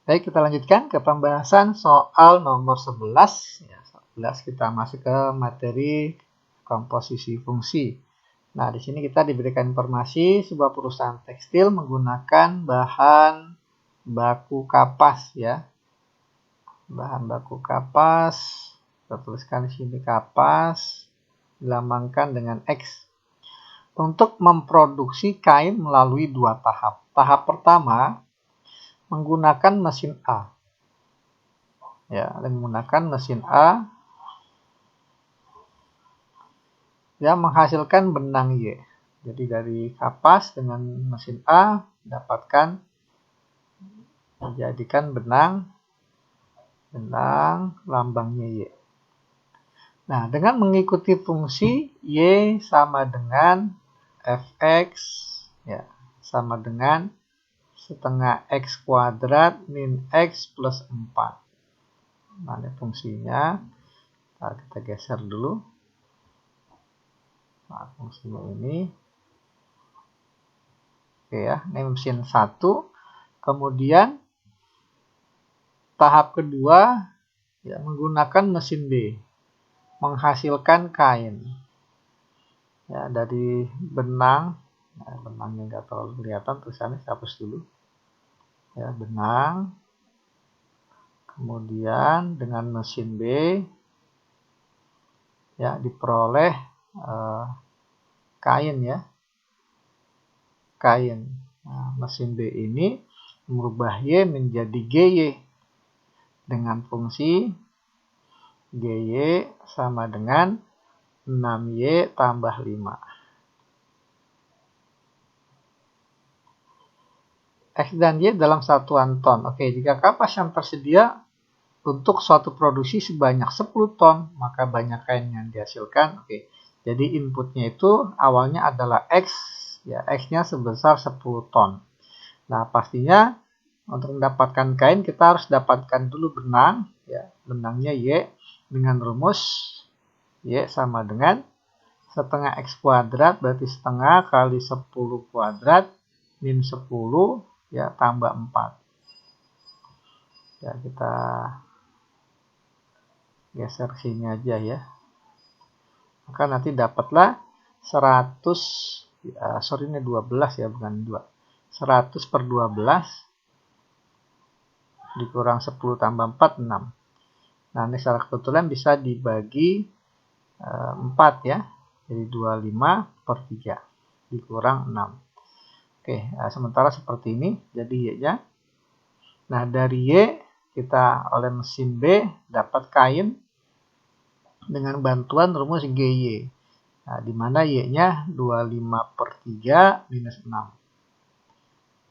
Baik, kita lanjutkan ke pembahasan soal nomor 11. Ya, 11 kita masuk ke materi komposisi fungsi. Nah, di sini kita diberikan informasi sebuah perusahaan tekstil menggunakan bahan baku kapas ya. Bahan baku kapas, kita tuliskan di sini kapas, dilambangkan dengan X. Untuk memproduksi kain melalui dua tahap. Tahap pertama menggunakan mesin A. Ya, menggunakan mesin A yang menghasilkan benang Y. Jadi dari kapas dengan mesin A dapatkan menjadikan benang lambangnya Y. Nah, dengan mengikuti fungsi Y sama dengan Fx ya, sama dengan setengah X kuadrat min X plus 4. Nah, ini fungsinya. Nah, kita geser dulu. Nah, fungsinya ini. Oke ya, ini mesin 1. Kemudian tahap kedua ya, menggunakan mesin B. Menghasilkan kain. Ya, dari benang. Nah, benangnya nggak terlalu kelihatan, tulisannya saya hapus dulu. Ya, benang. Kemudian dengan mesin B ya diperoleh kain ya. Kain. Nah, mesin B ini merubah Y menjadi GY dengan fungsi GY sama dengan 6Y tambah 5. X dan Y dalam satuan ton. Oke, jika kapas yang tersedia untuk suatu produksi sebanyak 10 ton, maka banyak kain yang dihasilkan. Oke, jadi inputnya itu awalnya adalah X, ya X-nya sebesar 10 ton. Nah, pastinya untuk mendapatkan kain kita harus dapatkan dulu benang, ya benangnya Y dengan rumus Y sama dengan setengah X kuadrat, berarti setengah kali 10 kuadrat min 10 ya tambah 4. Ya, kita geser sini aja ya. Maka nanti dapatlah 100, sorry ini 12 ya, bukan 2. 100 per 12 dikurang 10 tambah 4, 6. Nah, ini secara kebetulan bisa dibagi 4 ya. Jadi 25 per 3 dikurang 6. Oke, sementara seperti ini jadi Y-nya. Nah, dari Y kita oleh mesin B dapat kain dengan bantuan rumus GY. Nah, di mana Y-nya 25 per 3 minus 6.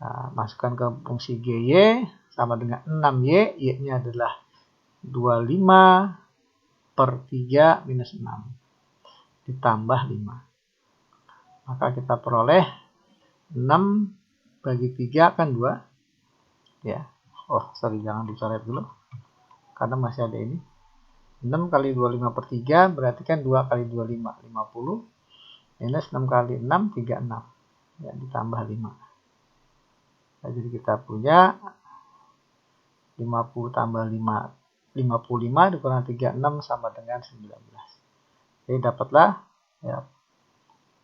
Nah, masukkan ke fungsi GY sama dengan 6Y. Y-nya adalah 25 per 3 minus 6. Ditambah 5. Maka kita peroleh 6 bagi 3 kan 2. Ya. Oh, sorry, jangan dicoret dulu. Karena masih ada ini. 6 kali 25 per 3 berarti kan 2 kali 25, 50. Minus 6 kali 6, 36. Ya, ditambah 5. Nah, jadi kita punya 50 tambah 5, 55 dikurang 36 sama dengan 19. Jadi dapatlah ya,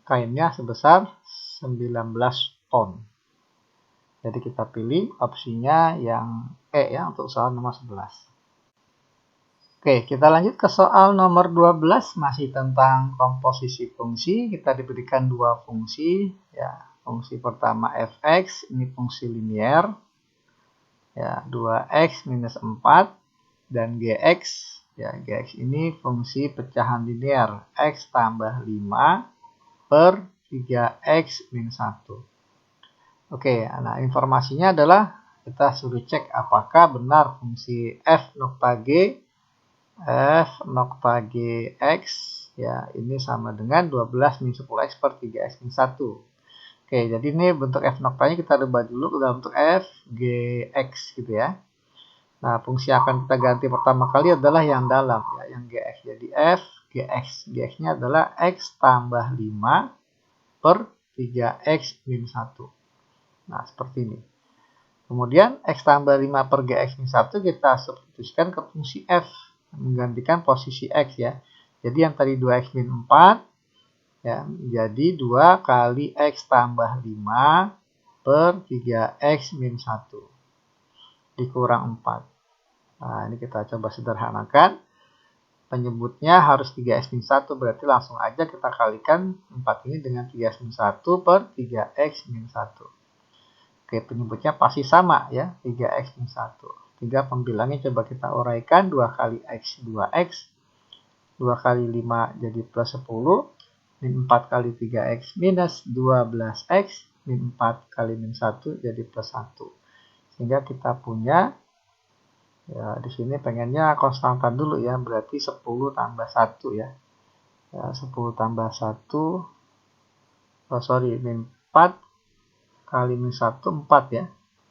kainnya sebesar 19 ton. Jadi kita pilih opsinya yang E ya untuk soal nomor 11. Oke, kita lanjut ke soal nomor 12, masih tentang komposisi fungsi. Kita diberikan dua fungsi ya. Fungsi pertama fx, ini fungsi linier. Ya, 2x minus 4 dan gx. Ya, gx ini fungsi pecahan linier, x tambah 5 per 3x minus 1. Oke, nah informasinya adalah kita suruh cek apakah benar fungsi f nokta g x ya ini sama dengan 12 min 10x per 3x min 1. Oke, jadi ini bentuk f noktanya kita rubah dulu dalam bentuk f gx gitu ya. Nah, fungsi yang akan kita ganti pertama kali adalah yang dalam ya, yang gx. Jadi f gx-nya adalah x tambah 5 per 3x min 1. Nah, seperti ini. Kemudian X tambah 5 per GX min 1 kita substitusikan ke fungsi F, menggantikan posisi X ya. Jadi yang tadi 2X min 4, ya, jadi 2 kali X tambah 5 per 3X min 1 dikurang 4. Nah, ini kita coba sederhanakan. Penyebutnya harus 3X min 1, berarti langsung aja kita kalikan 4 ini dengan 3X min 1 per 3X min 1. Oke, penyebutnya pasti sama ya, 3X min 1. Tinggal pembilangnya coba kita uraikan, 2 kali X 2X, 2 kali 5 jadi plus 10, min 4 kali 3X minus 12X, min 4 kali min 1 jadi plus 1. Sehingga kita punya, ya di sini pengennya konstantan dulu ya, berarti 10 tambah 1 ya. 10 tambah 1, min 4 kali min 1, 4 ya.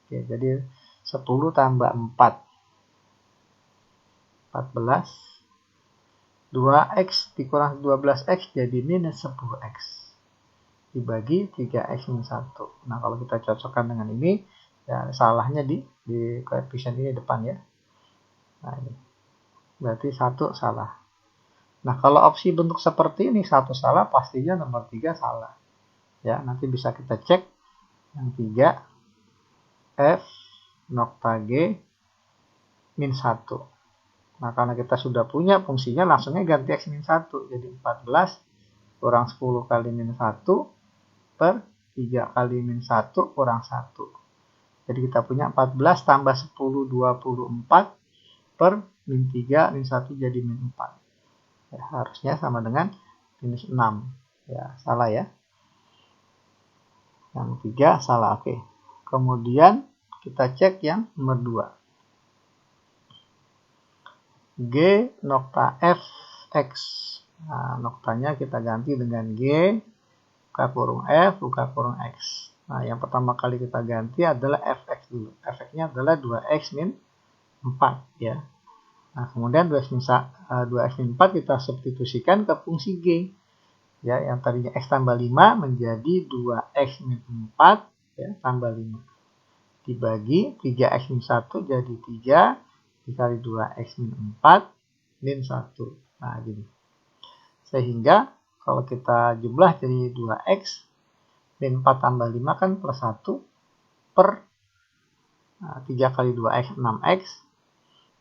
Oke, jadi 10 tambah 4, 14. 2X dikurang 12X jadi minus 10X. Dibagi 3X min 1. Nah, kalau kita cocokkan dengan ini, ya salahnya di koefisien ini depan ya. Nah, ini. Berarti 1 salah. Nah, kalau opsi bentuk seperti ini 1 salah, pastinya nomor 3 salah. Ya, nanti bisa kita cek yang 3 F nokta G min 1. Nah, karena kita sudah punya fungsinya, langsungnya ganti X min 1. Jadi 14 kurang 10 kali min 1 per 3 kali min 1 kurang 1. Jadi kita punya 14 tambah 10, 24 per min 3, min 1 jadi min 4. Ya, harusnya sama dengan minus 6. Ya, salah ya. Yang 3 salah, oke. Kemudian kita cek yang nomor 2. G nokta Fx. Nah, noktanya kita ganti dengan G, buka kurung F, buka kurung X. Nah, yang pertama kali kita ganti adalah Fx dulu. Fx-nya adalah 2X min 4 ya. Nah, kemudian 2X min 4 kita substitusikan ke fungsi G. Ya, yang tadinya X tambah 5 menjadi 2X min 4 ya, tambah 5. Dibagi 3X min 1 jadi 3 dikali 2X min 4 min 1. Nah, gini. Sehingga kalau kita jumlah jadi 2X min 4 tambah 5 kan plus 1 per 3 kali 2X 6X.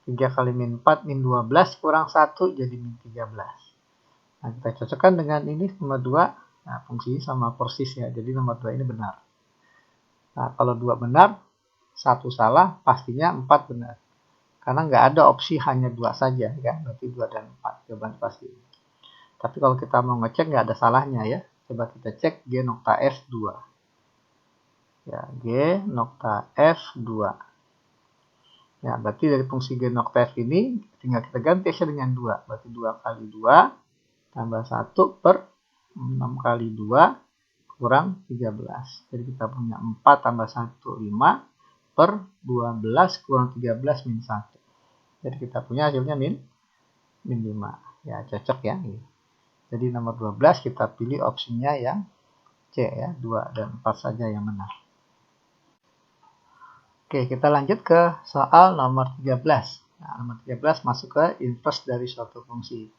3 kali min 4 min 12 kurang 1 jadi min 13. Nah, kita cocokkan dengan ini nomor 2. Nah, fungsinya sama persis ya. Jadi nomor 2 ini benar. Nah, kalau 2 benar, 1 salah, pastinya 4 benar. Karena nggak ada opsi hanya 2 saja, kan? Berarti 2 dan 4, jawaban pasti. Tapi kalau kita mau ngecek, nggak ada salahnya ya. Coba kita cek G nokta F2. Ya, G nokta F2. Ya, berarti dari fungsi G nokta F ini, tinggal kita ganti X dengan 2. Berarti 2 kali 2 tambah 1 per 6 kali 2 kurang 13. Jadi kita punya 4 tambah 1, 5 per 12 kurang 13 min 1. Jadi kita punya hasilnya min 5. Ya, cocok ya. Jadi nomor 12 kita pilih opsinya yang C ya. 2 dan 4 saja yang benar. Oke, kita lanjut ke soal nomor 13. Nah, nomor 13 masuk ke inverse dari suatu fungsi.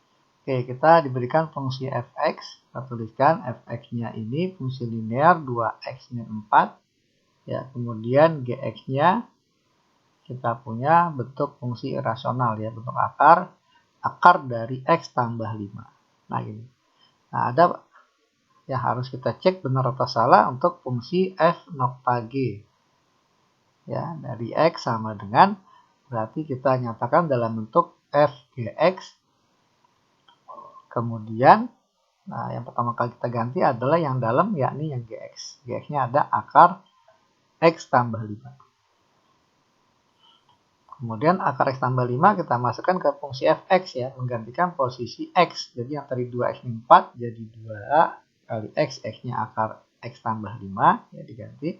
Oke, kita diberikan fungsi fx. Kita tuliskan fx-nya ini fungsi linear 2x min 4. Ya, kemudian gx-nya kita punya bentuk fungsi irasional ya, bentuk akar dari x tambah 5. Nah, ini. Nah, ada yang harus kita cek benar atau salah untuk fungsi f nokta g. Ya, dari x sama dengan, berarti kita nyatakan dalam bentuk f gx. Kemudian, nah yang pertama kali kita ganti adalah yang dalam, yakni yang gx. Gx-nya ada akar x tambah 5. Kemudian akar x tambah 5 kita masukkan ke fungsi fx ya, menggantikan posisi x. Jadi yang tadi 2x min 4 jadi 2 kali x, x-nya akar x tambah 5 ya, diganti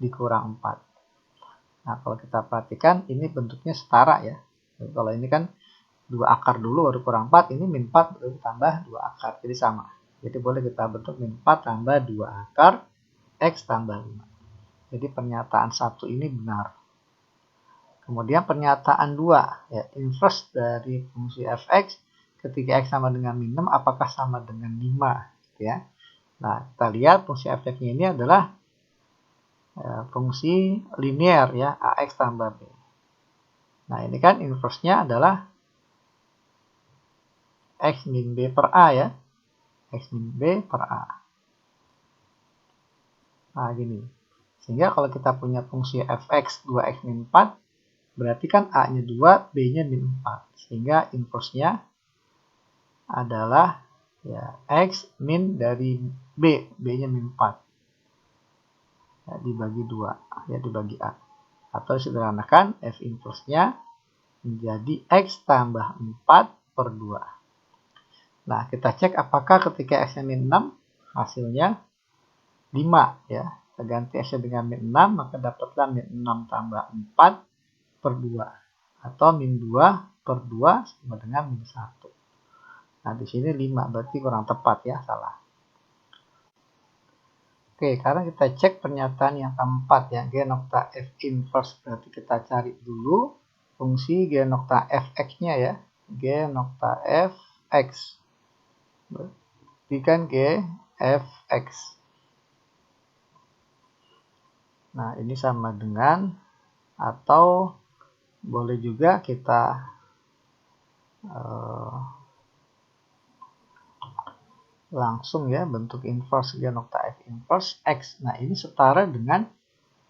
dikurang 4. Nah, kalau kita perhatikan ini bentuknya setara ya. Jadi, kalau ini kan 2 akar dulu baru kurang 4, ini min 4 baru tambah 2 akar, jadi sama. Jadi boleh kita bentuk min 4 tambah 2 akar x tambah 5. Jadi pernyataan 1 ini benar. Kemudian pernyataan 2, ya, inverse dari fungsi fx ketika x sama dengan min 6 apakah sama dengan 5, gitu ya. Nah, kita lihat fungsi fx-nya ini adalah fungsi linear, ya, ax tambah b. Nah, ini kan inverse-nya adalah x min b per a, ya. X min b per a. Nah, gini. Sehingga kalau kita punya fungsi fx 2x min 4, berarti kan A-nya 2, B-nya min 4. Sehingga inverse-nya adalah, ya, X min dari B. B-nya min 4. Ya, dibagi 2. Ya, dibagi A. Atau sederhanakan, F inverse-nya menjadi X tambah 4 per 2. Nah, kita cek apakah ketika X-nya min 6, hasilnya 5. Ya. Kita ganti X-nya dengan min 6, maka dapatlah min 6 tambah 4 per 2 atau min 2 per 2 sama dengan min 1. Nah, di sini 5 berarti kurang tepat, ya, salah. Oke, sekarang kita cek pernyataan yang keempat, ya, G nokta F inverse. Berarti kita cari dulu fungsi G nokta Fx-nya, ya. G nokta Fx. Berarti kan G Fx. Nah, ini sama dengan, atau boleh juga kita langsung, ya, bentuk inverse G nokta F inverse X. Nah, ini setara dengan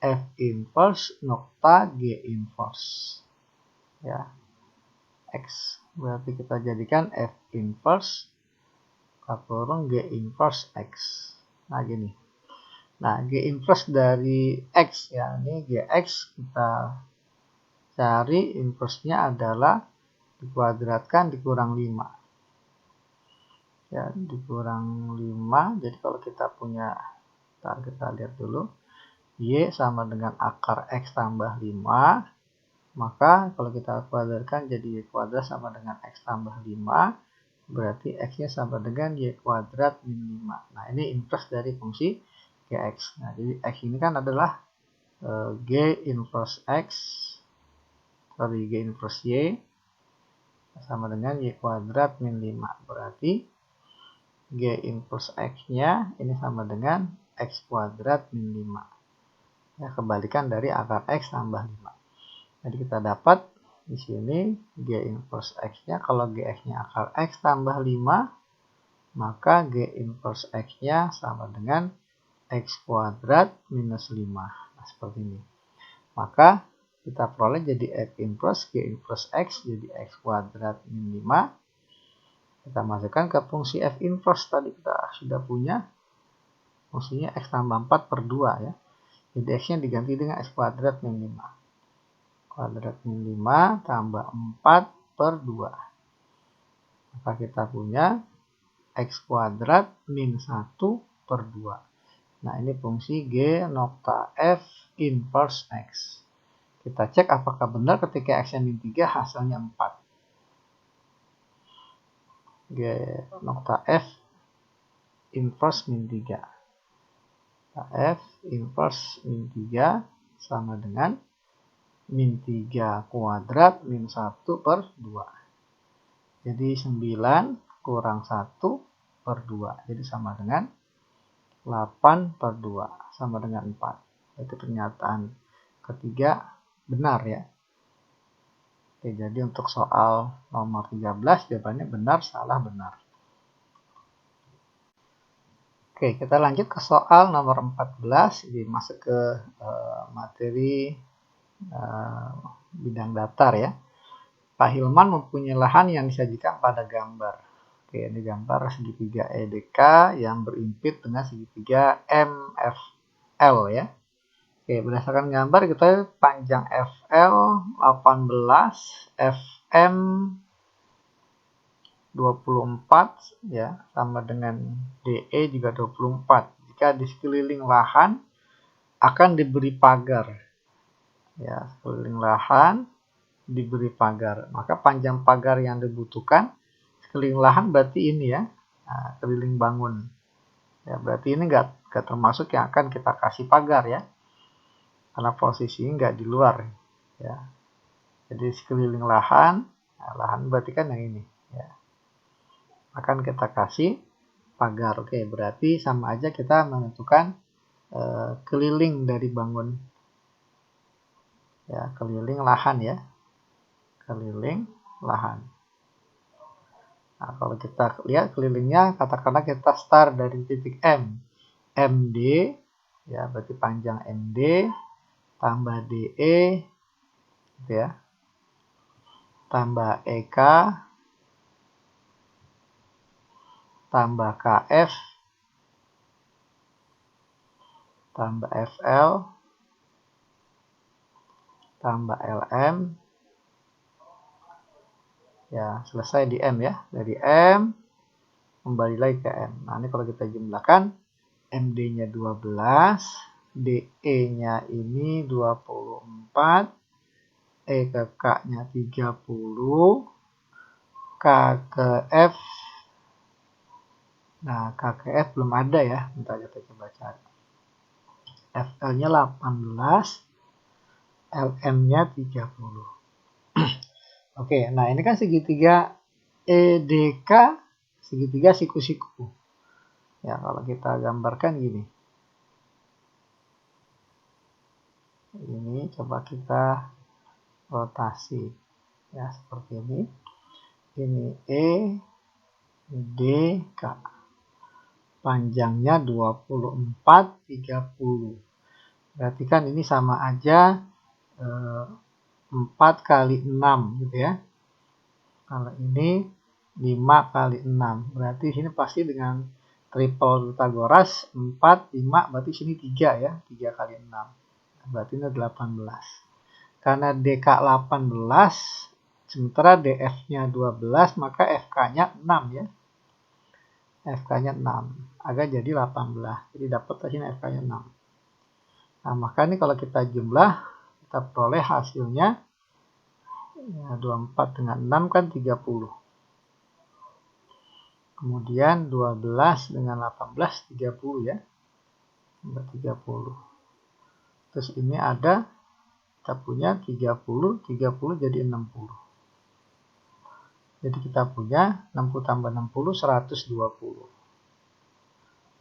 F inverse nokta G inverse, ya, X. Berarti kita jadikan F inverse kurung G inverse X. Nah, gini. Nah, G inverse dari X, ya, ini Gx kita cari inverse-nya adalah dikuadratkan dikurang 5. Ya, dikurang 5. Jadi kalau kita punya, kita lihat dulu. Y sama dengan akar X tambah 5. Maka kalau kita kuadratkan jadi Y kuadrat sama dengan X tambah 5. Berarti X-nya sama dengan Y kuadrat min 5. Nah, ini inverse dari fungsi Gx. Nah, jadi X ini kan adalah G inverse X. Sorry, G inverse Y sama dengan Y kuadrat min 5. Berarti G inverse X-nya ini sama dengan X kuadrat min 5. Ya, kebalikan dari akar X tambah 5. Jadi kita dapat di sini G inverse X-nya, kalau Gx-nya akar X tambah 5, maka G inverse X-nya sama dengan X kuadrat minus 5. Nah, seperti ini. Maka kita peroleh jadi F inverse G inverse X jadi X kuadrat min 5. Kita masukkan ke fungsi F inverse tadi kita sudah punya. Fungsinya X tambah 4 per 2, ya. Jadi X-nya diganti dengan X kuadrat min 5. Kuadrat min 5 tambah 4 per 2. Maka kita punya X kuadrat min 1 per 2. Nah, ini fungsi G nokta F inverse X. Kita cek apakah benar ketika X-nya min 3 hasilnya 4. G nokta F inverse min 3. F inverse min 3 sama dengan min 3 kuadrat min 1 per 2. Jadi 9 kurang 1 per 2. Jadi sama dengan 8 per 2. Sama dengan 4. Itu pernyataan ketiga benar, ya. Oke, jadi untuk soal nomor 13 jawabannya benar, salah, benar. Oke, kita lanjut ke soal nomor 14. Ini masuk ke materi bidang datar, ya. Pak Hilman mempunyai lahan yang disajikan pada gambar. Oke, ini gambar segitiga EDK yang berimpit dengan segitiga MFL, ya. Oke, berdasarkan gambar kita panjang FL 18, FM 24, ya, sama dengan DE juga 24. Jika di sekeliling lahan akan diberi pagar. Ya, sekeliling lahan diberi pagar. Maka panjang pagar yang dibutuhkan sekeliling lahan berarti ini, ya. Nah, keliling bangun. Ya, berarti ini enggak termasuk yang akan kita kasih pagar, ya. karena posisinya nggak di luar ya. Jadi sekeliling lahan, nah, lahan berarti kan yang ini ya. Akan kita kasih pagar. Oke, berarti sama aja kita menentukan keliling dari bangun ya, keliling lahan ya, keliling lahan. Nah, kalau kita lihat kelilingnya, katakanlah kita start dari titik M, MD ya, berarti panjang MD tambah DE gitu ya, tambah EK tambah KF tambah FL tambah LM ya, selesai di M ya. Dari M kembali lagi ke M. Nah, ini kalau kita jumlahkan, MD-nya 12, DE-nya ini 24, E ke K-nya 30, K ke F. Nah, K ke F belum ada ya. Bentar kita coba cari. FL-nya 18, LM-nya 30. Oke, nah ini kan segitiga EDK, segitiga siku-siku. Ya, kalau kita gambarkan gini. Ini coba kita rotasi. Ya, seperti ini. Ini EDK. Panjangnya 24, 30. Berarti kan ini sama aja 4 kali 6 gitu ya. Kalau ini 5 kali 6. Berarti sini pasti dengan triple Pythagoras 4, 5, berarti sini 3 ya. 3 kali 6. Berarti ini 18. Karena DK 18, sementara DF-nya 12, maka FK-nya 6 ya. FK-nya 6. Agak jadi 18. Jadi dapat sini FK-nya 6. Nah, maka ini kalau kita jumlah, kita peroleh hasilnya ya, 24 dengan 6 kan 30. Kemudian 12 dengan 18 30 ya. 30. Terus ini ada kita punya 30, 30 jadi 60. Jadi kita punya 60 tambah 60 120.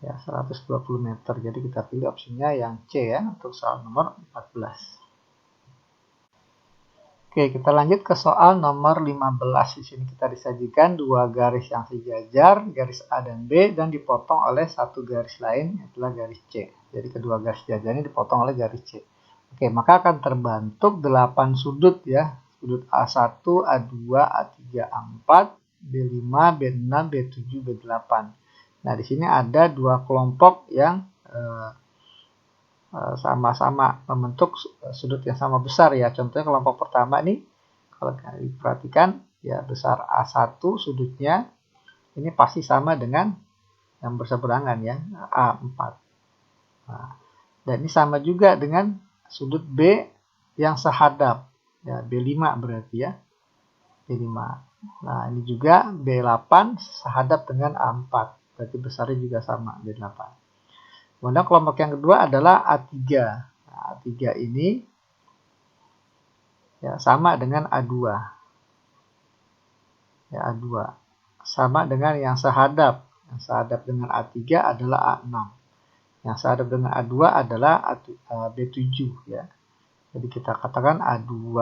Ya, 120 meter. Jadi kita pilih opsinya yang C ya untuk soal nomor 14. Oke, kita lanjut ke soal nomor 15. Di sini kita disajikan dua garis yang sejajar, garis A dan B, dan dipotong oleh satu garis lain, itulah garis C. Jadi kedua garis sejajar ini dipotong oleh garis C. Oke, maka akan terbentuk 8 sudut ya. Sudut A1, A2, A3, A4, B5, B6, B7, B8. Nah, di sini ada dua kelompok yang sama-sama membentuk sudut yang sama besar ya. Contohnya kelompok pertama nih, kalau diperhatikan ya besar A1 sudutnya ini pasti sama dengan yang berseberangan ya, A4. Nah, dan ini sama juga dengan sudut B yang sehadap ya, B5 berarti ya, B5. Nah, ini juga B8 sehadap dengan A4, berarti besarnya juga sama, B8. Kemudian kelompok yang kedua adalah A3. Nah, A3 ini ya, sama dengan A2. Ya, A2. Sama dengan yang sehadap. Yang sehadap dengan A3 adalah A6. Yang sehadap dengan A2 adalah B7. Ya. Jadi kita katakan A2.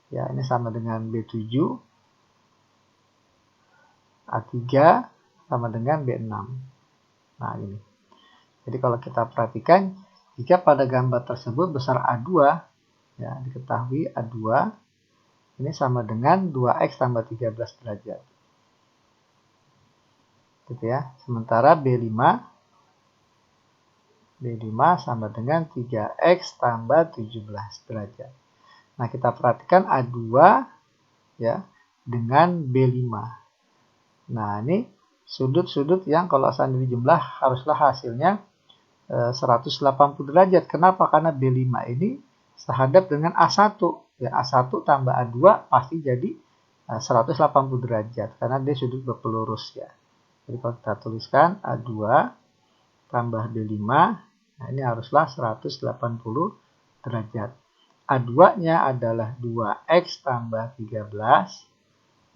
Ya, ini sama dengan B7. A3 sama dengan B6. Nah, ini. Jadi kalau kita perhatikan, jika pada gambar tersebut besar A2, ya diketahui A2 ini sama dengan 2x tambah 13 derajat. Gitu ya. Sementara B5 sama dengan 3x tambah 17 derajat. Nah, kita perhatikan A2 ya dengan B5. Nah, ini sudut-sudut yang kalau seandainya dijumlah haruslah hasilnya 180 derajat. Kenapa? Karena B5 ini sehadap dengan A1. Ya, A1 tambah A2 pasti jadi 180 derajat. Karena dia sudut berpelurus ya. Jadi kalau kita tuliskan A2 tambah B5 Nah, ini haruslah 180 derajat. A2-nya adalah 2X tambah 13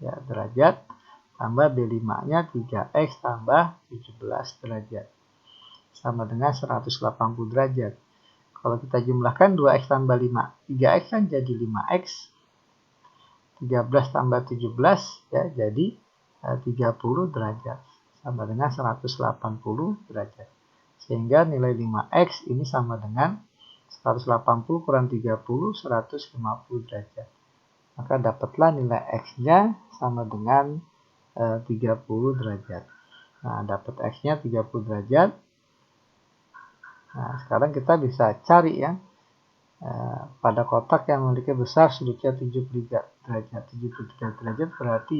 ya, derajat, tambah B5-nya 3X tambah 17 derajat. Sama dengan 180 derajat. Kalau kita jumlahkan 2X tambah 5, 3X kan jadi 5X. 13 tambah 17 ya jadi 30 derajat. Sama dengan 180 derajat. Sehingga nilai 5X ini sama dengan 180 kurang 30, 150 derajat. Maka dapatlah nilai X-nya sama dengan 30 derajat. Nah, dapat X-nya 30 derajat. Nah, sekarang kita bisa cari ya. Pada kotak yang memiliki besar sudutnya 73 derajat. 73 derajat berarti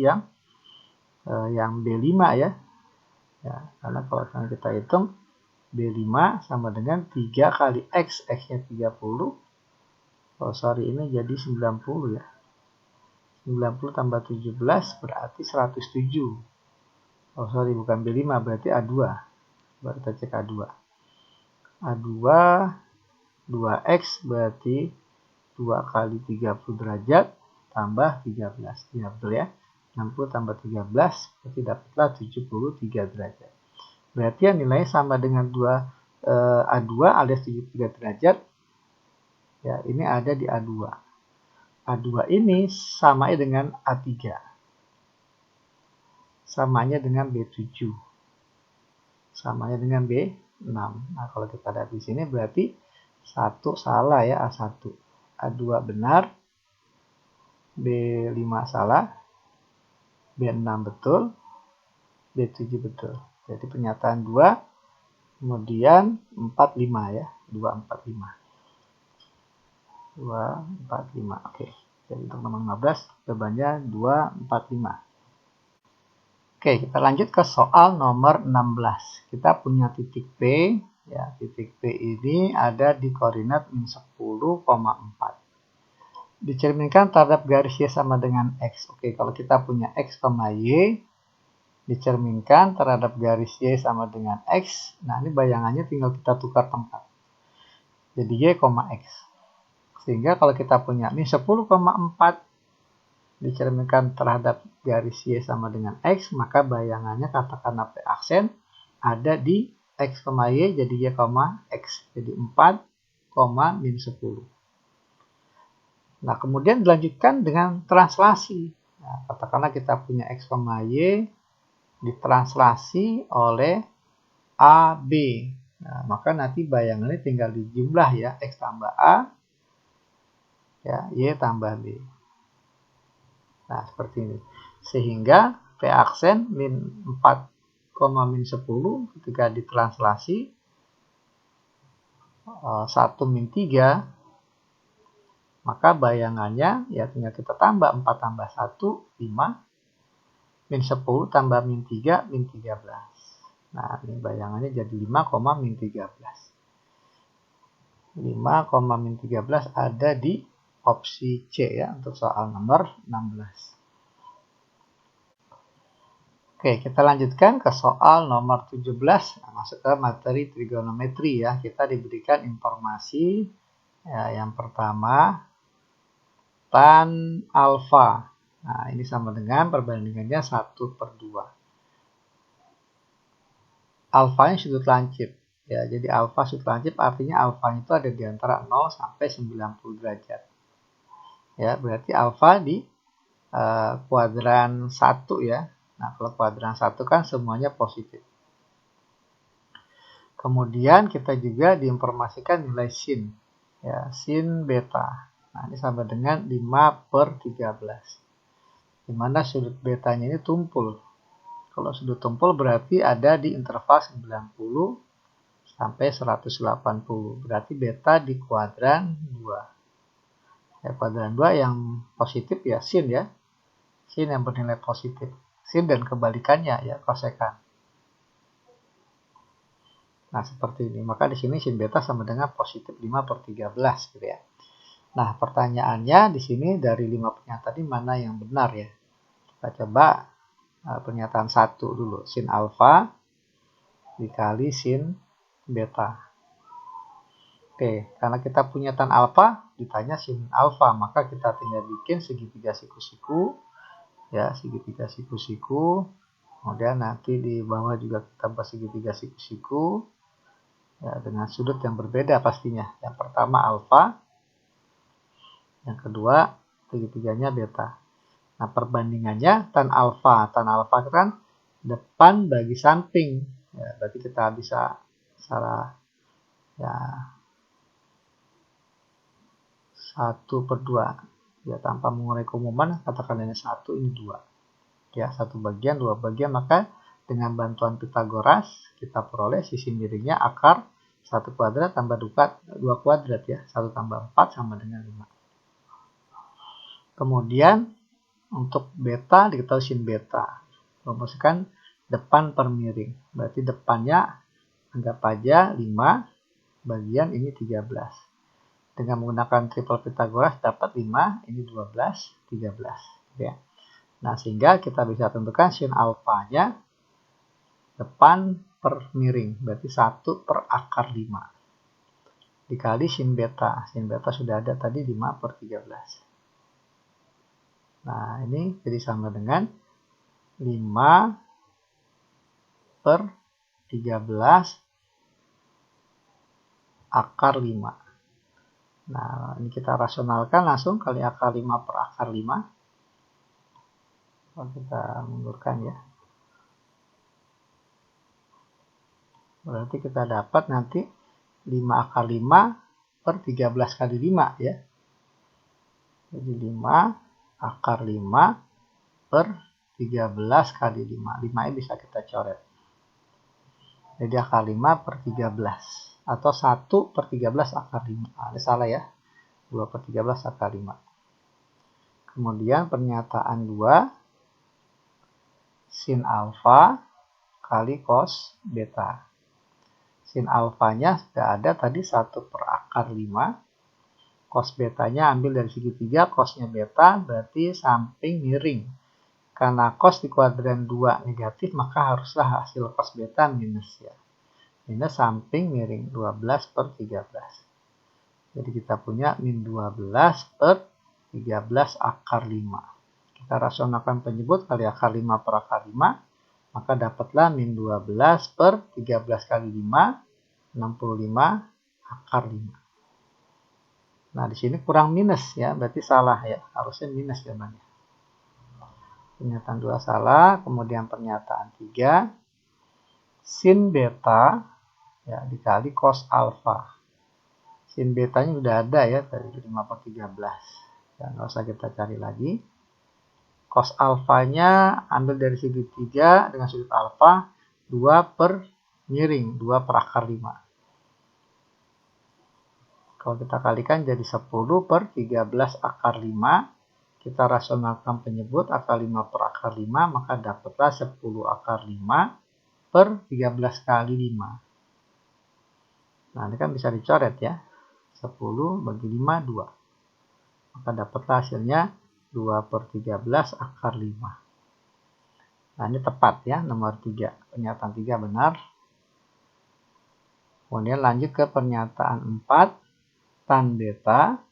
yang B5 ya. Karena kalau kita hitung B5 sama dengan 3 kali X. X-nya 30. Oh, sorry, ini jadi 90 ya. 90 tambah 17 berarti 107. Oh sorry, bukan B5, berarti A2. Baru kita cek A2. A2 2X berarti 2 kali 30 derajat tambah 13. Ya betul ya. 60 tambah 13 berarti dapatlah 73 derajat. Berarti yang nilainya sama dengan A2 alias 73 derajat. Ya, ini ada di A2. A2 ini sama dengan A3. Samanya dengan B7. Samanya dengan B6. Nah, kalau kita lihat di sini berarti 1 salah ya, A1. A2 benar, B5 salah, B6 betul, B7 betul. Jadi pernyataan 2, kemudian 45 ya, 245. 245. Oke. Jadi untuk nomor 15 jawabannya 245. Oke, kita lanjut ke soal nomor 16. Kita punya titik P, ya, titik P ini ada di koordinat min 10,4. Dicerminkan terhadap garis Y sama dengan X. Oke, kalau kita punya X, Y, dicerminkan terhadap garis Y sama dengan X. Nah, ini bayangannya tinggal kita tukar tempat. Jadi Y, X. Sehingga kalau kita punya min 10,4 dicerminkan terhadap garis Y sama dengan X, maka bayangannya katakanlah P aksen ada di X, Y, jadi Y, X. Jadi 4, min 10. Nah, kemudian dilanjutkan dengan translasi. Nah, katakanlah kita punya X, Y ditranslasi oleh AB. Nah, maka nanti bayangannya tinggal dijumlah ya, X tambah A, ya, Y tambah B. Nah, seperti ini. Sehingga P aksen min 4, min 10 ketika ditranslasi 1 min 3, maka bayangannya ya tinggal kita tambah 4 tambah 1, 5, min 10 tambah min 3, min 13. Nah, ini bayangannya jadi 5, min 13. 5, min 13 ada di opsi C ya untuk soal nomor 16. Oke, kita lanjutkan ke soal nomor 17. Nah, masuk ke materi trigonometri ya. Kita diberikan informasi ya, yang pertama tan alfa. Nah, ini sama dengan perbandingannya 1/2. Alfanya sudut lancip. Ya, jadi alfa sudut lancip artinya alfanya itu ada di antara 0 sampai 90 derajat. Ya, berarti alfa di kuadran 1 ya. Nah, kalau kuadran 1 kan semuanya positif. Kemudian kita juga diinformasikan nilai sin. Ya, sin beta. Nah, ini sama dengan 5/13. Di mana sudut betanya ini tumpul. Kalau sudut tumpul berarti ada di interval 90 sampai 180. Berarti beta di kuadran 2. Ya, kuadran 2 yang positif ya sin ya. Sin yang bernilai positif. Sin dan kebalikannya ya kosekan. Nah, seperti ini. Maka di sini sin beta sama dengan positif 5/13 gitu ya. Nah, pertanyaannya di sini dari 5 pernyataan ini mana yang benar ya? Kita coba pernyataan 1 dulu. Sin alfa dikali sin beta. Oke, karena kita punya tan alfa, ditanya sin alfa, maka kita tinggal bikin segitiga siku-siku, ya, segitiga siku-siku. Kemudian nanti di bawah juga kita buat segitiga siku-siku, ya, dengan sudut yang berbeda pastinya. Yang pertama alfa, yang kedua segitiganya beta. Nah, perbandingannya tan alfa kan depan bagi samping, ya, berarti kita bisa secara, ya, 1/2, ya, tanpa mengurai keumuman, katakan ini 1, ini 2, ya, 1 bagian, 2 bagian, maka dengan bantuan Pitagoras kita peroleh sisi miringnya akar 1 kuadrat tambah 2 kuadrat, ya, 1 tambah 4 sama dengan 5. Kemudian untuk beta diketahui sin beta, rumuskan depan per miring, berarti depannya anggap aja 5, bagian ini 13. Dengan menggunakan triple Pitagoras dapat 5, ini 12, 13. Ya. Nah, sehingga kita bisa tentukan sin alfanya depan per miring, berarti 1 per akar 5. Dikali sin beta. Sin beta sudah ada tadi 5 per 13. Nah, ini jadi sama dengan 5 per 13 akar 5. Nah, ini kita rasionalkan langsung kali akar 5 per akar 5. Kalau kita mundurkan, ya. Berarti kita dapat nanti 5 akar 5 per 13 kali 5, ya. Jadi 5 akar 5 per 13 kali 5. 5 ini bisa kita coret. Jadi akar 5 per 13. Atau 1 per 13 akar 5. Nah, ini salah, ya. 2 per 13 akar 5. Kemudian pernyataan 2, sin alfa kali cos beta. Sin alfanya sudah ada tadi 1 per akar 5. Cos betanya ambil dari segitiga, cosnya beta, berarti samping miring. Karena cos di kuadran 2 negatif, maka haruslah hasil cos beta minus, ya. Minus samping miring 12 per 13. Jadi kita punya min 12 per 13 akar 5. Kita rasionalkan penyebut kali akar 5 per akar 5. Maka dapatlah min 12 per 13 kali 5, 65 akar 5. Nah, di sini kurang minus, ya. Berarti salah, ya. Harusnya minus jawabannya. Pernyataan 2 salah. Kemudian pernyataan 3. Sin beta, ya, dikali cos alfa. Sin betanya udah ada, ya, dari 5 per 13. Ya, nggak usah kita cari lagi. Cos alfanya ambil dari segitiga dengan sudut alfa 2 per miring, 2 per akar 5. Kalau kita kalikan jadi 10 per 13 akar 5. Kita rasionalkan penyebut akar 5 per akar 5, maka dapatlah 10 akar 5 per 13 kali 5. Nah, ini kan bisa dicoret, ya. 10 bagi 5, 2. Maka dapatlah hasilnya 2 per 13 akar 5. Nah, ini tepat, ya, nomor 3. Pernyataan 3 benar. Kemudian lanjut ke pernyataan 4. Tan beta,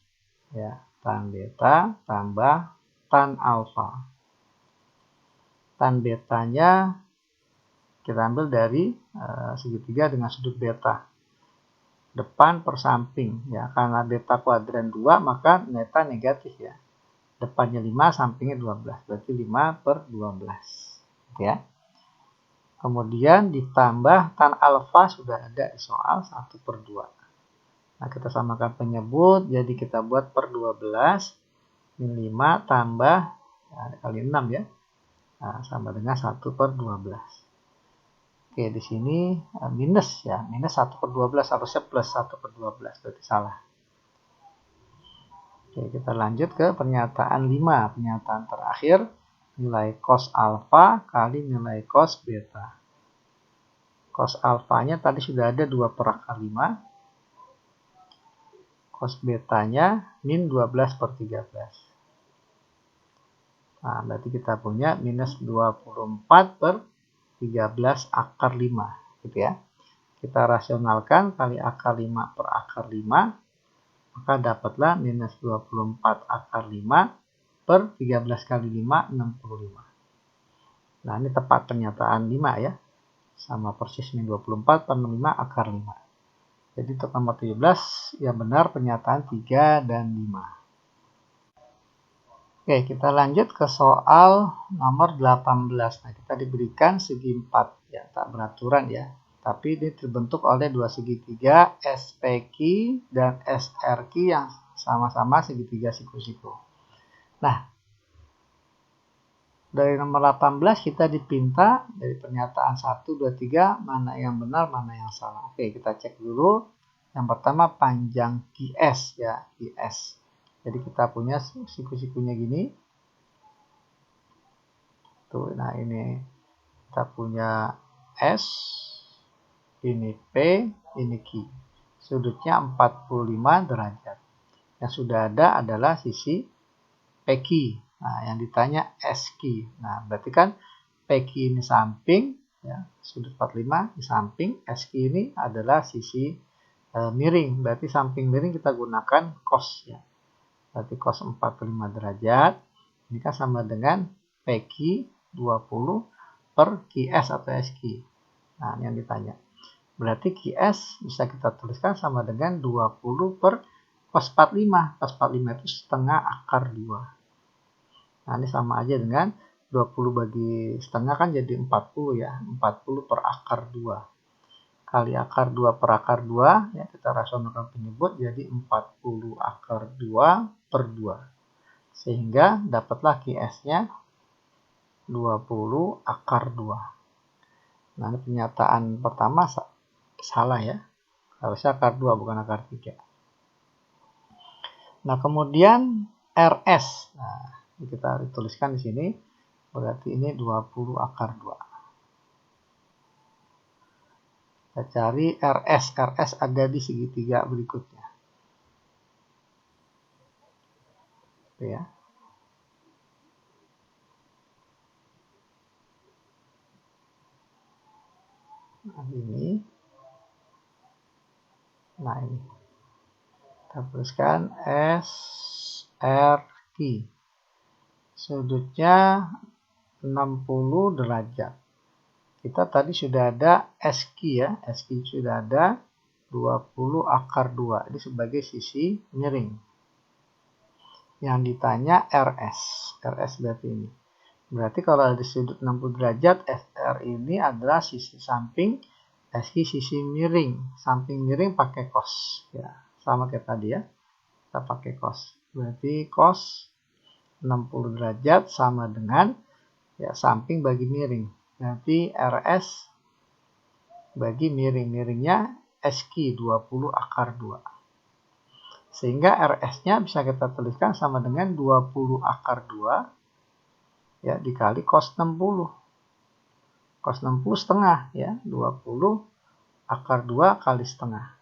ya, tan beta tambah tan alfa. Tan betanya kita ambil dari segitiga dengan sudut beta. Depan per samping, ya, karena beta kuadran 2, maka beta negatif, ya. Depannya 5, sampingnya 12, berarti 5 per 12, ya. Kemudian ditambah tan alfa sudah ada di soal 1 per 2. Nah, kita samakan penyebut, jadi kita buat per 12, min 5 tambah, ya, kali 6, ya. Nah, sama dengan 1 per 12. Oke, di sini minus, ya. Minus 1 per 12, harusnya plus 1 per 12, berarti salah. Oke, kita lanjut ke pernyataan 5. Pernyataan terakhir, nilai cos alfa kali nilai cos beta. Cos alfanya tadi sudah ada 2 per akar 5. Cos betanya min 12 per 13. Nah, berarti kita punya minus 24 per 13 akar 5, gitu, ya. Kita rasionalkan kali akar 5 per akar 5, maka dapatlah minus 24 akar 5 per 13 kali 5, 65. Nah, ini tepat pernyataan 5 ya. Sama persis min 24 per 65 akar 5. Jadi untuk nomor 17 yang benar pernyataan 3 dan 5. Oke, kita lanjut ke soal nomor 18. Nah, kita diberikan segi 4 ya, tak beraturan ya. Tapi ini terbentuk oleh dua segitiga SPQ dan SRQ yang sama-sama segitiga siku-siku. Nah, dari nomor 18 kita dipinta dari pernyataan 1, 2, 3 mana yang benar, mana yang salah. Oke, kita cek dulu. Yang pertama panjang QS ya, QS. Jadi kita punya siku-sikunya gini. Tuh, nah ini kita punya S, ini P, ini Q. Sudutnya 45 derajat. Yang sudah ada adalah sisi PQ. Nah, yang ditanya SQ. Nah, berarti kan PQ ini samping, ya, sudut 45 di samping, SQ ini adalah sisi miring. Berarti samping miring kita gunakan cos ya. Berarti cos 45 derajat. Ini kan sama dengan PQ 20 per QS atau SQ. Nah, ini yang ditanya. Berarti QS bisa kita tuliskan sama dengan 20 per cos 45. Cos 45 itu setengah akar 2. Nah, ini sama aja dengan 20 bagi setengah kan jadi 40 ya. 40 per akar 2. Kali akar 2 per akar 2, ya kita rasionalkan penyebut jadi 40 akar 2 per 2. Sehingga dapatlah QS-nya 20 akar 2. Nah, ini pernyataan pertama salah ya. Harusnya akar 2 bukan akar 3. Nah, kemudian RS. Nah, kita tuliskan di sini. Berarti ini 20 akar 2. Kita cari RS. RS ada di segitiga berikutnya. Oke ya. Nah, ini. Nah, ini. Kita tuliskan SRQ. Sudutnya 60 derajat. Kita tadi sudah ada SQ ya. SQ sudah ada 20 akar 2. Ini sebagai sisi miring. Yang ditanya RS. RS berarti ini. Berarti kalau ada sudut 60 derajat, SR ini adalah sisi samping, SQ sisi miring. Samping miring pakai cos. Ya, sama kayak tadi ya. Kita pakai cos. Berarti cos 60 derajat sama dengan ya samping bagi miring. Nanti RS bagi miring-miringnya SQ 20 akar 2. Sehingga RS-nya bisa kita tuliskan sama dengan 20 akar 2 ya dikali cos 60. Cos 60 setengah ya, 20 akar 2 kali setengah.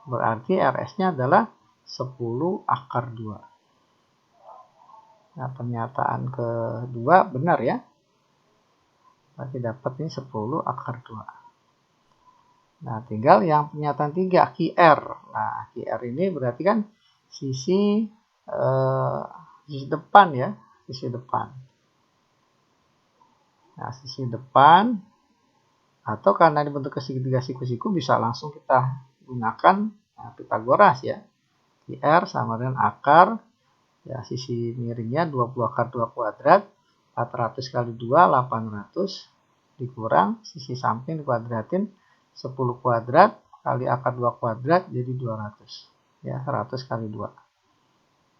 Berarti RS-nya adalah 10 akar 2. Nah, pernyataan kedua benar ya. Berarti dapat ini 10 akar 2. Nah, tinggal yang pernyataan 3, QR. Nah, QR ini berarti kan sisi depan ya, sisi depan. Nah, sisi depan atau karena dibentuk segitiga siku-siku bisa langsung kita gunakan Pitagoras ya. QR sama dengan akar ya sisi miringnya 20 akar 2 kuadrat. 400 kali 2, 800 dikurang sisi samping dikuadratin 10 kuadrat kali akar 2 kuadrat jadi 200. Ya, 100 kali 2.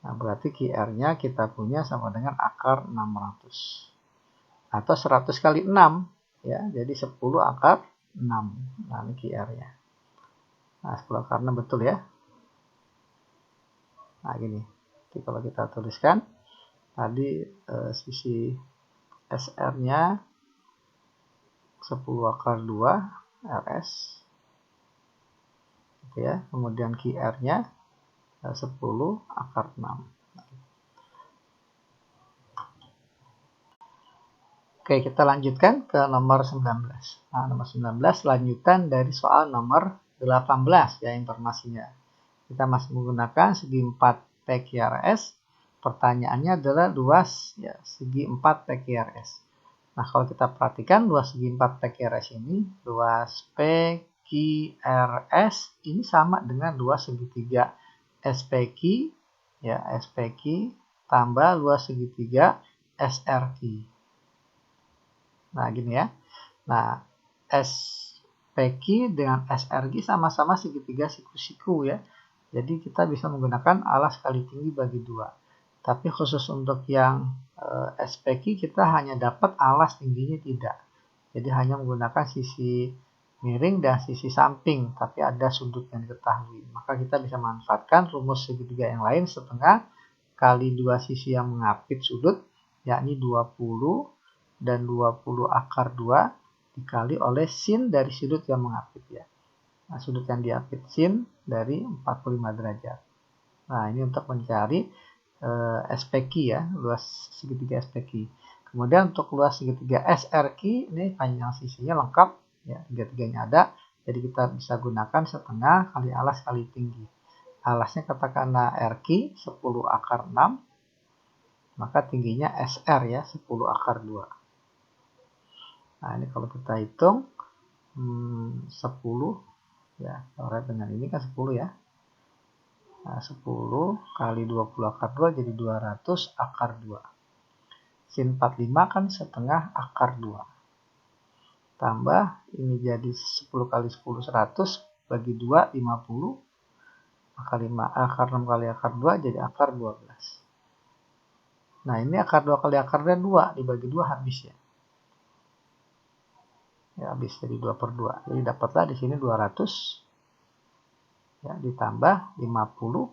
Nah, berarti QR-nya kita punya sama dengan akar 600. Atau 100 kali 6. Ya, jadi 10 akar 6. Nah, ini QR-nya. Nah, 10 akar 6 betul ya. Nah, gini. Jadi kalau kita tuliskan tadi sisi SR-nya 10 akar 2 RS gitu ya. Kemudian QR-nya 10 akar 6. Oke, kita lanjutkan ke nomor 19. Nah, nomor 19 lanjutan dari soal nomor 18 ya informasinya. Kita masih menggunakan segi 4 PQRS. Pertanyaannya adalah luas ya, segi 4 PQRS. Nah, kalau kita perhatikan luas segi 4 PQRS ini, luas PQRS ini sama dengan luas segitiga SPQ ya, SPQ tambah luas segitiga SRQ. Nah, gini ya. Nah, SPQ dengan SRQ sama-sama segitiga siku-siku ya. Jadi kita bisa menggunakan alas kali tinggi bagi 2. Tapi khusus untuk yang SPQ kita hanya dapat alas tingginya tidak. Jadi hanya menggunakan sisi miring dan sisi samping, tapi ada sudut yang diketahui. Maka kita bisa manfaatkan rumus segitiga yang lain setengah kali 2 sisi yang mengapit sudut, yakni 20 dan 20 akar 2 dikali oleh sin dari sudut yang mengapit ya. Nah, sudut yang diapit sin dari 45 derajat. Nah, ini untuk mencari SPQ ya, luas segitiga SPQ. Kemudian untuk luas segitiga SRQ, ini panjang sisinya lengkap ya, tiga-tiganya ada. Jadi kita bisa gunakan setengah kali alas kali tinggi. Alasnya katakanlah RQ 10 akar 6, maka tingginya SR ya 10 akar 2. Nah, ini kalau kita hitung 10 ya, coret dengan ini kan 10 ya. Nah, 10 kali 20 akar 2 jadi 200 akar 2. Sin 45 kan setengah akar 2. Tambah ini jadi 10 kali 10 100 bagi 2 50. Akar 6 kali akar 2 jadi akar 12. Nah, ini akar 2 kali akar 2 dibagi 2 habis ya. Ya, habis jadi 2 per 2. Jadi dapatlah di sini 200 ya, ditambah 50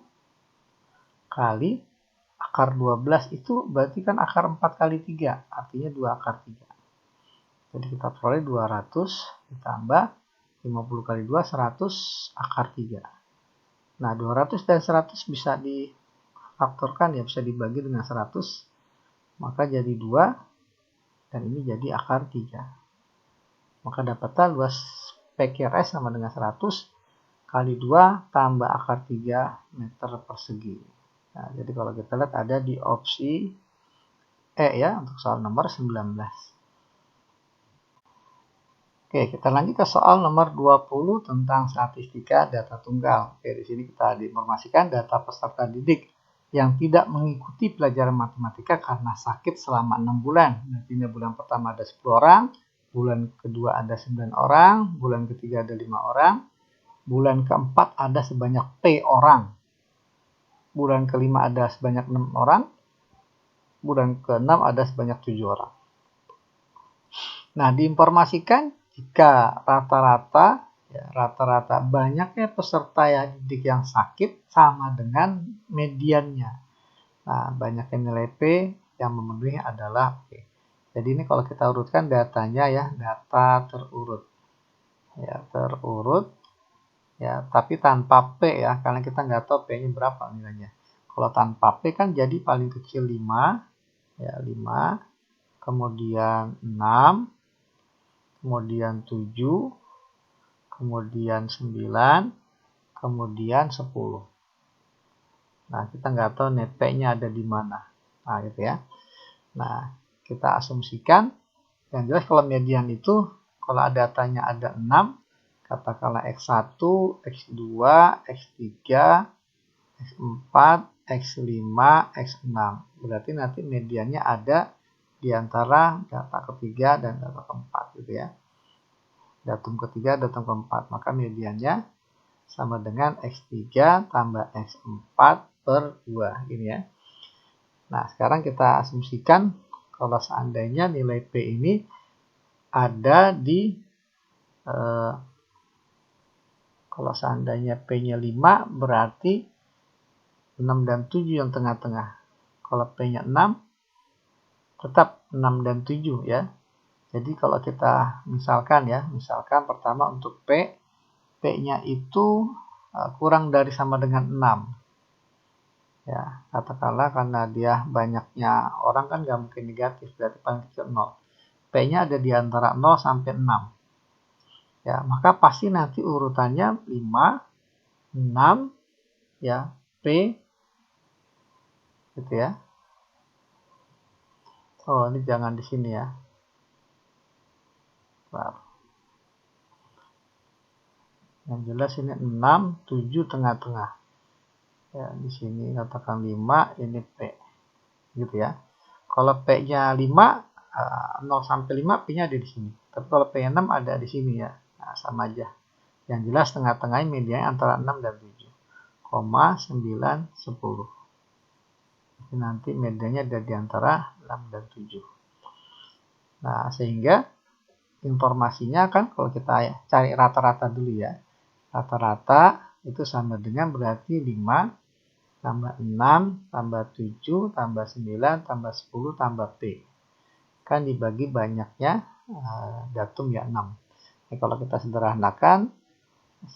kali akar 12 itu berarti kan akar 4 kali 3, artinya 2 akar 3. Jadi kita peroleh 200 ditambah 50 kali 2, 100 akar 3. Nah, 200 dan 100 bisa difaktorkan ya, bisa dibagi dengan 100. Maka jadi 2 dan ini jadi akar 3. Maka dapatlah luas PQRS sama dengan 100 kali 2 tambah akar 3 meter persegi. Nah, jadi kalau kita lihat ada di opsi E ya untuk soal nomor 19. Oke, kita lanjut ke soal nomor 20 tentang statistika data tunggal. Oke, di sini kita diinformasikan data peserta didik yang tidak mengikuti pelajaran matematika karena sakit selama 6 bulan. Nantinya bulan pertama ada 10 orang, bulan kedua ada 9 orang, bulan ketiga ada 5 orang, bulan keempat ada sebanyak P orang, bulan kelima ada sebanyak 6 orang, bulan keenam ada sebanyak 7 orang. Nah, diinformasikan jika rata-rata banyaknya peserta yang didik yang sakit sama dengan mediannya. Nah, banyaknya nilai P yang memenuhi adalah P. Jadi ini kalau kita urutkan datanya ya, data terurut. Ya, terurut. Ya, tapi tanpa P ya, karena kita nggak tahu P-nya berapa nilainya. Kalau tanpa P kan jadi paling kecil 5, ya 5, kemudian 6, kemudian 7, kemudian 9, kemudian 10. Nah, kita nggak tahu net P-nya ada di mana. Nah, gitu ya. Nah, kita asumsikan yang jelas kalau median itu kalau datanya ada 6, katakanlah X1, X2, X3, X4, X5, X6. Berarti nanti mediannya ada di antara data ketiga dan data keempat gitu ya. Datum ketiga, datum keempat. Maka mediannya sama dengan X3 tambah X4 per 2 gini ya. Nah, sekarang kita asumsikan kalau seandainya nilai P ini ada di kalau seandainya P-nya 5 berarti 6 dan 7 yang tengah-tengah. Kalau P-nya 6 tetap 6 dan 7 ya. Jadi kalau kita misalkan pertama untuk P-nya itu kurang dari sama dengan 6. Ya, katakanlah karena dia banyaknya orang kan nggak mungkin negatif, berarti paling kecil 0. P-nya ada di antara 0 sampai 6. Ya, maka pasti nanti urutannya 5, 6, ya, P, gitu ya. Oh, ini jangan di sini ya. Nah, yang jelas ini 6, 7 tengah-tengah. Ya, di sini katakan 5, ini P. Gitu ya. Kalau P-nya 5, 0 sampai 5 P-nya ada di sini. Tapi kalau P-nya 6 ada di sini ya. Nah, sama aja. Yang jelas tengah-tengahnya medianya antara 6 dan 7. 9, 10. Jadi nanti medianya ada di antara 6 dan 7. Nah, sehingga informasinya kan kalau kita cari rata-rata dulu ya. Rata-rata itu sama dengan berarti 5 tambah 6 tambah 7 tambah 9 tambah 10 tambah P. Kan dibagi banyaknya datum ya 6. Nah, kalau kita sederhanakan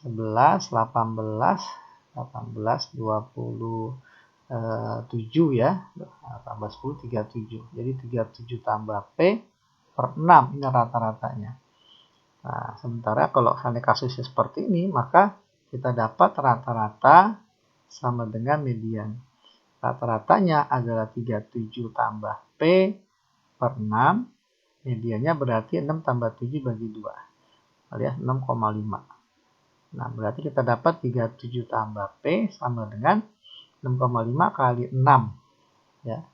11, 18, 27 ya. Tambah 10, 37. Jadi 37 tambah P per 6 ini rata-ratanya. Nah, sementara kalau kasusnya seperti ini, maka kita dapat rata-rata sama dengan median. Rata-ratanya adalah 37 tambah P per 6. Mediannya berarti 6 tambah 7 bagi 2. Alias 6,5. Nah, berarti kita dapat 37 tambah P sama dengan 6,5 kali 6. Ya,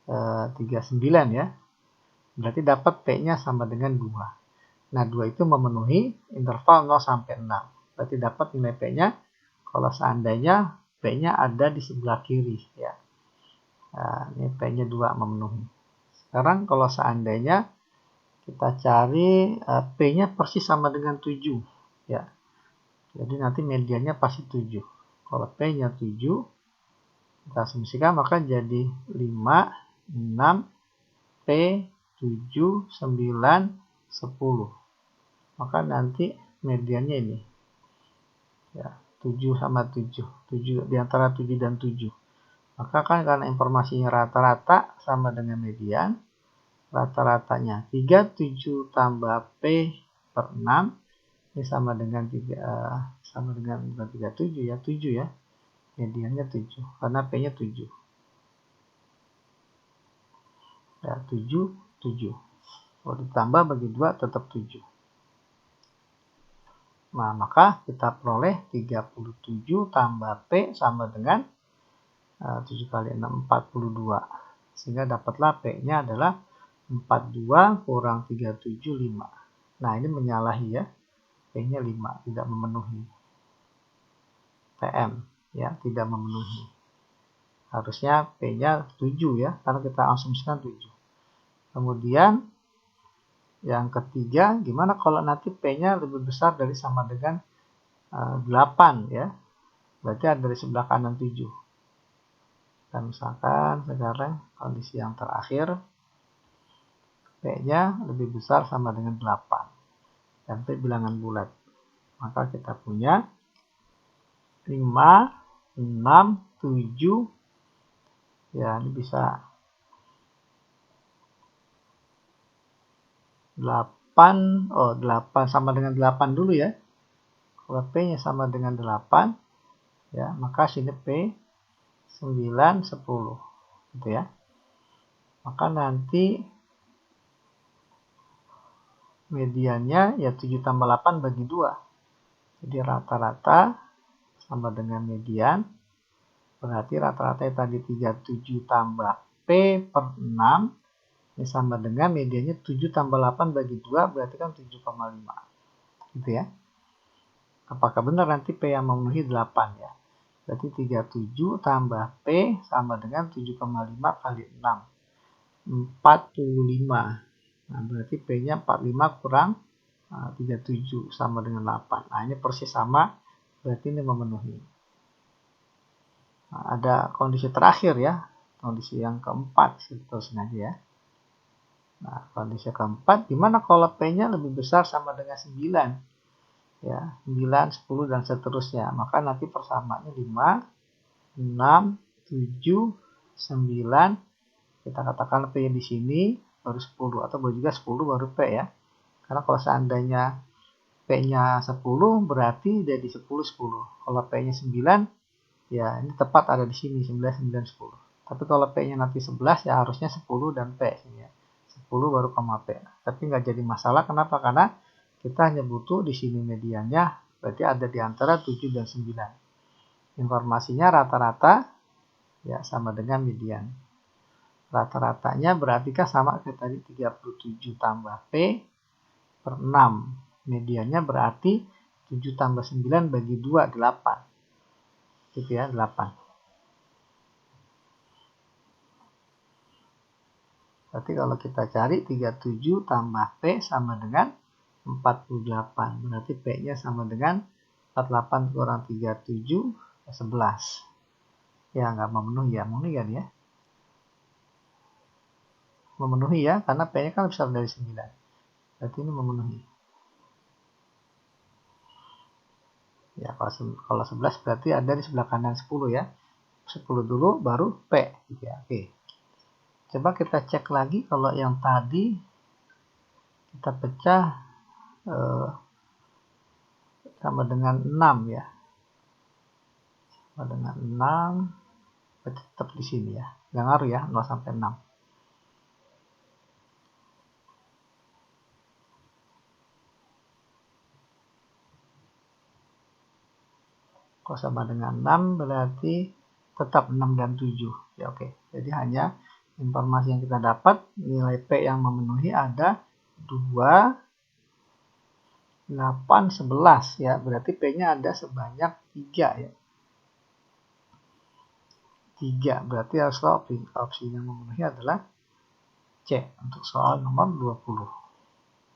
39 ya. Berarti dapat P-nya sama dengan 2. Nah, 2 itu memenuhi interval 0 sampai 6. Berarti dapat nilai P-nya kalau seandainya P-nya ada di sebelah kiri. Ya. Nah, ini P-nya 2 memenuhi. Sekarang kalau seandainya kita cari P-nya persis sama dengan 7. Ya. Jadi nanti mediannya pasti 7. Kalau P-nya 7, kita asumsikan maka jadi 5, 6, P, 7, 9, 10. Maka nanti mediannya ini. Ya, 7 sama 7. 7 di antara 7 dan 7. Maka kan karena informasinya rata-rata sama dengan median, rata-ratanya 37 tambah P per 6 ini sama dengan 37 ya, 7 ya. Mediannya 7 karena P-nya 7. Ya, 7, 7. Kalau ditambah bagi 2 tetap 7. Nah, maka kita peroleh 37 tambah P sama dengan 7 kali 6, 42. Sehingga dapatlah P-nya adalah 42 kurang 37, 5. Nah, ini menyalahi ya. P-nya 5, tidak memenuhi. PM, ya, tidak memenuhi. Harusnya P-nya 7 ya, karena kita asumsikan 7. Kemudian, yang ketiga, gimana kalau nanti P-nya lebih besar dari sama dengan 8 ya. Berarti ada dari sebelah kanan 7. Dan misalkan sekarang kondisi yang terakhir, P-nya lebih besar sama dengan 8. Dan P bilangan bulat. Maka kita punya 5, 6, 7. Ya, ini bisa 8. Oh, 8 sama dengan 8 dulu ya. Kalau P-nya sama dengan 8, ya, maka sini P 9, 10. Gitu ya. Maka nanti mediannya ya 7 tambah 8 bagi 2. Jadi rata-rata sama dengan median. Berarti rata-rata tadi 37 tambah P per 6. Ini sama dengan mediannya 7 tambah 8 bagi 2. Berarti kan 7,5. Gitu ya. Apakah benar nanti P yang memenuhi 8 ya? Berarti 37 tambah P sama dengan 7,5 kali 6. 45. Nah, berarti P-nya 45 kurang 37 sama dengan 8. Nah, ini persis sama, berarti ini memenuhi. Nah, ada kondisi terakhir ya, kondisi yang keempat, seterusnya aja ya. Nah, kondisi keempat, gimana kalau P-nya lebih besar sama dengan 9? Ya, 9, 10, dan seterusnya. Maka nanti persamaannya 5, 6, 7, 9. Kita katakan P di sini. baru 10, atau boleh juga 10 baru P ya. Karena kalau seandainya P-nya 10 berarti jadi 10, 10. Kalau P-nya 9, ya ini tepat ada di sini, 9, 9, 10. Tapi kalau P-nya nanti 11, ya harusnya 10 dan P. Ya. 10 baru koma P. Tapi nggak jadi masalah, kenapa? Karena kita hanya butuh di sini mediannya, berarti ada di antara 7 dan 9. Informasinya rata-rata ya sama dengan median. Rata-ratanya berarti kan sama kayak tadi 37 tambah P per 6. Mediannya berarti 7 tambah 9 bagi 2, 8. Gitu ya, 8. Berarti kalau kita cari 37 tambah P sama dengan 48. Berarti P-nya sama dengan 48 kurang 37, 11. Ya, nggak memenuhi ya. Memenuhi kan ya? Memenuhi ya, karena P-nya kan besar dari 9. Berarti ini memenuhi. Ya, kalau 11 berarti ada di sebelah kanan 10 ya. 10 dulu, baru P. Gitu ya. Oke. Coba kita cek lagi kalau yang tadi kita pecah sama dengan 6 ya. Sama dengan 6, tetap di sini ya. Nggak ngaruh ya, 0 sampai 6. Kalau sama dengan 6 berarti tetap 6 dan 7. Ya oke. Jadi hanya informasi yang kita dapat, nilai P yang memenuhi ada 2, 8, 11 ya. Berarti P-nya ada sebanyak 3 ya. 3. Berarti haruslah opsi yang memenuhi adalah C untuk soal nomor 20.